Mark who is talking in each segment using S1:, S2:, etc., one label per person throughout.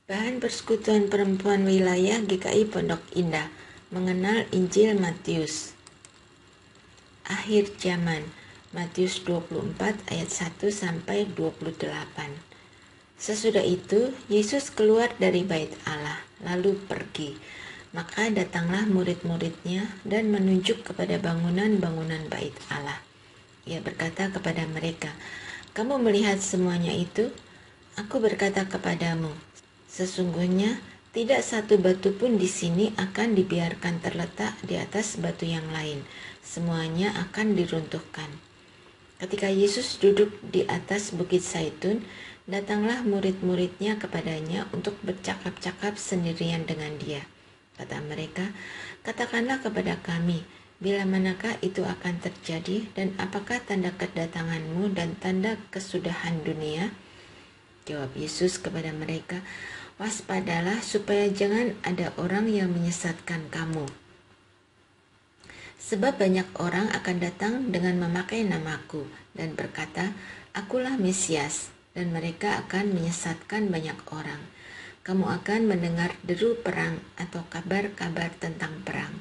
S1: Bahan Persekutuan Perempuan Wilayah GKI Pondok Indah mengenal Injil Matius. Akhir zaman, Matius 24 ayat 1 sampai 28. Sesudah itu, Yesus keluar dari bait Allah, lalu pergi. Maka datanglah murid-muridnya dan menunjuk kepada bangunan-bangunan bait Allah. Ia berkata kepada mereka, "Kamu melihat semuanya itu? Aku berkata kepadamu, sesungguhnya tidak satu batu pun di sini akan dibiarkan terletak di atas batu yang lain. Semuanya akan diruntuhkan." Ketika Yesus duduk di atas Bukit Zaitun, datanglah murid-muridnya kepadanya untuk bercakap-cakap sendirian dengan dia. Kata mereka, "Katakanlah kepada kami, bila manakah itu akan terjadi dan apakah tanda kedatanganmu dan tanda kesudahan dunia?" Jawab Yesus kepada mereka, "Waspadalah supaya jangan ada orang yang menyesatkan kamu. Sebab banyak orang akan datang dengan memakai namaku dan berkata, 'Akulah Mesias,' dan mereka akan menyesatkan banyak orang. Kamu akan mendengar deru perang atau kabar-kabar tentang perang.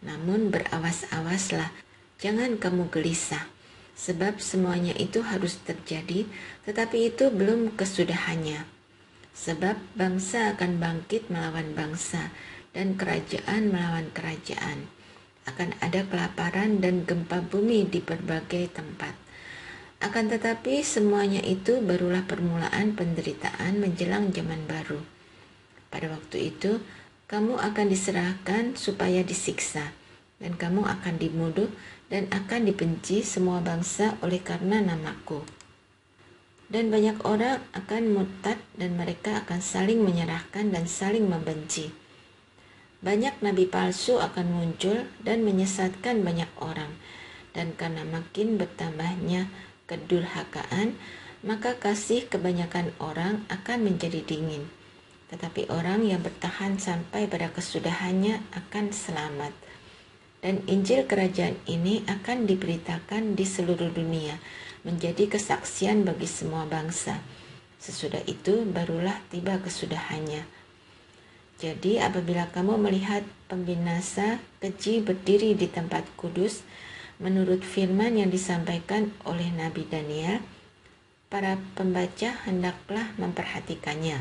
S1: Namun berawas-awaslah, jangan kamu gelisah. Sebab semuanya itu harus terjadi, tetapi itu belum kesudahannya. Sebab bangsa akan bangkit melawan bangsa, dan kerajaan melawan kerajaan. Akan ada kelaparan dan gempa bumi di berbagai tempat. Akan tetapi semuanya itu barulah permulaan penderitaan menjelang zaman baru. Pada waktu itu, kamu akan diserahkan supaya disiksa, dan kamu akan dibunuh dan akan dibenci semua bangsa oleh karena namaku. Dan banyak orang akan murtad dan mereka akan saling menyerahkan dan saling membenci. Banyak nabi palsu akan muncul dan menyesatkan banyak orang. Dan karena makin bertambahnya kedurhakaan, maka kasih kebanyakan orang akan menjadi dingin. Tetapi orang yang bertahan sampai pada kesudahannya akan selamat. Dan Injil Kerajaan ini akan diberitakan di seluruh dunia, menjadi kesaksian bagi semua bangsa. Sesudah itu barulah tiba kesudahannya. Jadi apabila kamu melihat pembinasa keji berdiri di tempat kudus, menurut firman yang disampaikan oleh Nabi Daniel, para pembaca hendaklah memperhatikannya.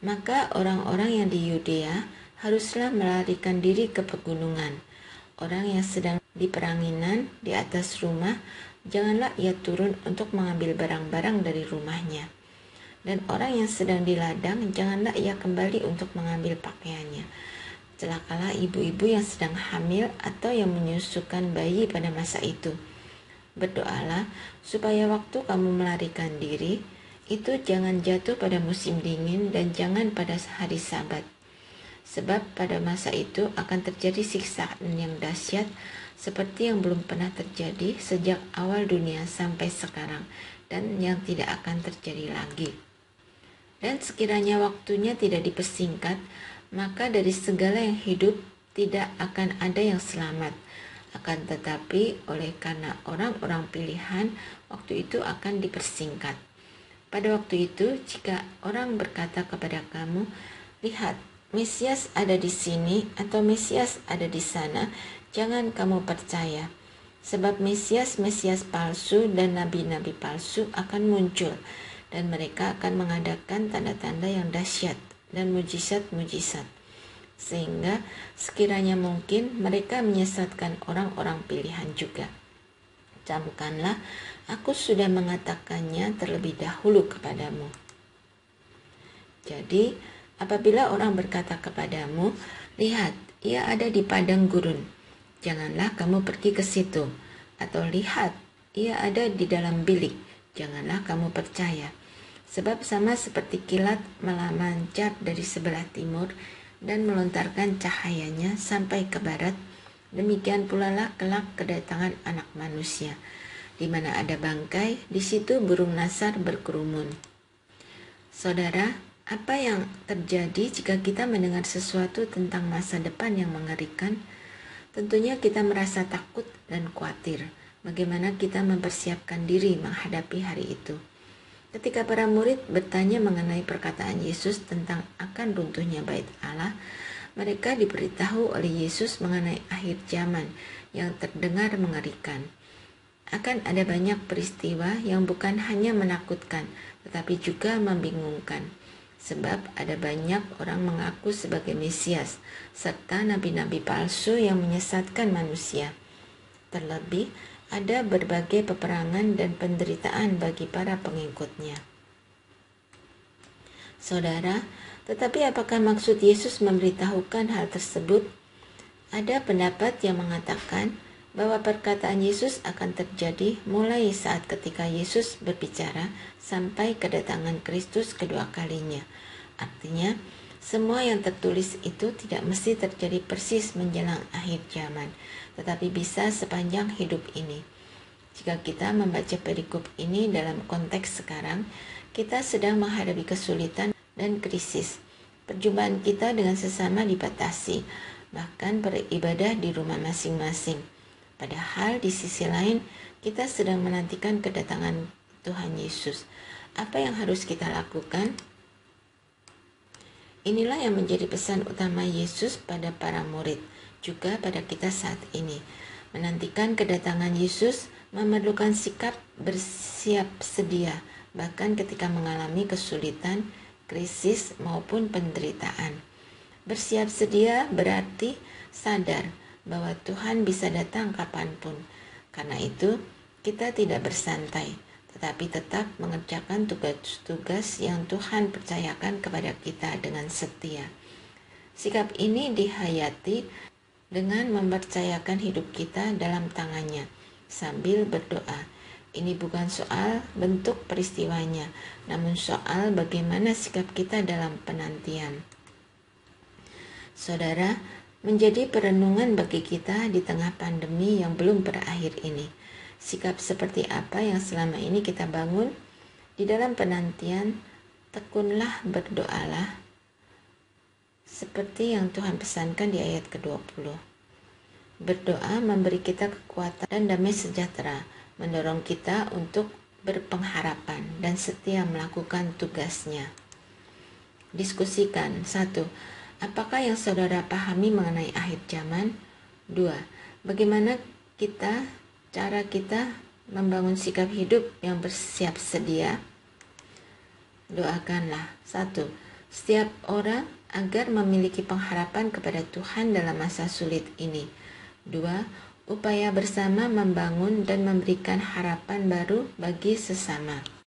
S1: Maka orang-orang yang di Yudea haruslah melarikan diri ke pegunungan. Orang yang sedang di peranginan di atas rumah, janganlah ia turun untuk mengambil barang-barang dari rumahnya. Dan orang yang sedang di ladang, janganlah ia kembali untuk mengambil pakaiannya. Celakalah ibu-ibu yang sedang hamil atau yang menyusukan bayi pada masa itu. Berdoalah supaya waktu kamu melarikan diri, itu jangan jatuh pada musim dingin dan jangan pada hari Sabat. Sebab pada masa itu akan terjadi siksaan yang dahsyat seperti yang belum pernah terjadi sejak awal dunia sampai sekarang, dan yang tidak akan terjadi lagi. Dan sekiranya waktunya tidak dipersingkat, maka dari segala yang hidup tidak akan ada yang selamat. Akan tetapi oleh karena orang-orang pilihan, waktu itu akan dipersingkat. Pada waktu itu, jika orang berkata kepada kamu, "Lihat, Mesias ada di sini," atau "Mesias ada di sana," jangan kamu percaya. Sebab Mesias-Mesias palsu dan nabi-nabi palsu akan muncul, dan mereka akan mengadakan tanda-tanda yang dahsyat dan mujizat-mujizat, sehingga sekiranya mungkin mereka menyesatkan orang-orang pilihan juga. Camkanlah, aku sudah mengatakannya terlebih dahulu kepadamu. Jadi, apabila orang berkata kepadamu, "Lihat, ia ada di padang gurun," janganlah kamu pergi ke situ. Atau, "Lihat, ia ada di dalam bilik," janganlah kamu percaya. Sebab sama seperti kilat memancar dari sebelah timur dan melontarkan cahayanya sampai ke barat, demikian pula lah kelak kedatangan Anak Manusia. Di mana ada bangkai, di situ burung nasar berkerumun. Saudara, apa yang terjadi jika kita mendengar sesuatu tentang masa depan yang mengerikan? Tentunya kita merasa takut dan khawatir. Bagaimana kita mempersiapkan diri menghadapi hari itu? Ketika para murid bertanya mengenai perkataan Yesus tentang akan runtuhnya bait Allah, mereka diberitahu oleh Yesus mengenai akhir zaman yang terdengar mengerikan. Akan ada banyak peristiwa yang bukan hanya menakutkan, tetapi juga membingungkan. Sebab ada banyak orang mengaku sebagai Mesias, serta nabi-nabi palsu yang menyesatkan manusia. Terlebih, ada berbagai peperangan dan penderitaan bagi para pengikutnya. Saudara, tetapi apakah maksud Yesus memberitahukan hal tersebut? Ada pendapat yang mengatakan bahwa perkataan Yesus akan terjadi mulai saat ketika Yesus berbicara sampai kedatangan Kristus kedua kalinya. Artinya, semua yang tertulis itu tidak mesti terjadi persis menjelang akhir zaman, tetapi bisa sepanjang hidup ini. Jika kita membaca perikop ini dalam konteks sekarang, kita sedang menghadapi kesulitan dan krisis. Perjumpaan kita dengan sesama dibatasi, bahkan beribadah di rumah masing-masing. Padahal di sisi lain, kita sedang menantikan kedatangan Tuhan Yesus. Apa yang harus kita lakukan? Inilah yang menjadi pesan utama Yesus pada para murid, juga pada kita saat ini. Menantikan kedatangan Yesus memerlukan sikap bersiap sedia, bahkan ketika mengalami kesulitan, krisis, maupun penderitaan. Bersiap sedia berarti sadar bahwa Tuhan bisa datang kapanpun. Karena itu, kita tidak bersantai, tetapi tetap mengerjakan tugas-tugas yang Tuhan percayakan kepada kita dengan setia. Sikap ini dihayati dengan mempercayakan hidup kita dalam tangannya, sambil berdoa. Ini bukan soal bentuk peristiwanya, namun soal bagaimana sikap kita dalam penantian. Saudara, menjadi perenungan bagi kita di tengah pandemi yang belum berakhir ini. Sikap seperti apa yang selama ini kita bangun di dalam penantian? Tekunlah, berdoalah, seperti yang Tuhan pesankan di ayat ke-20. Berdoa memberi kita kekuatan dan damai sejahtera, mendorong kita untuk berpengharapan dan setia melakukan tugasnya. Diskusikan. 1. Apakah yang saudara pahami mengenai akhir zaman? 2. Bagaimana cara kita membangun sikap hidup yang bersiap sedia? Doakanlah. 1. Setiap orang agar memiliki pengharapan kepada Tuhan dalam masa sulit ini. 2. Upaya bersama membangun dan memberikan harapan baru bagi sesama.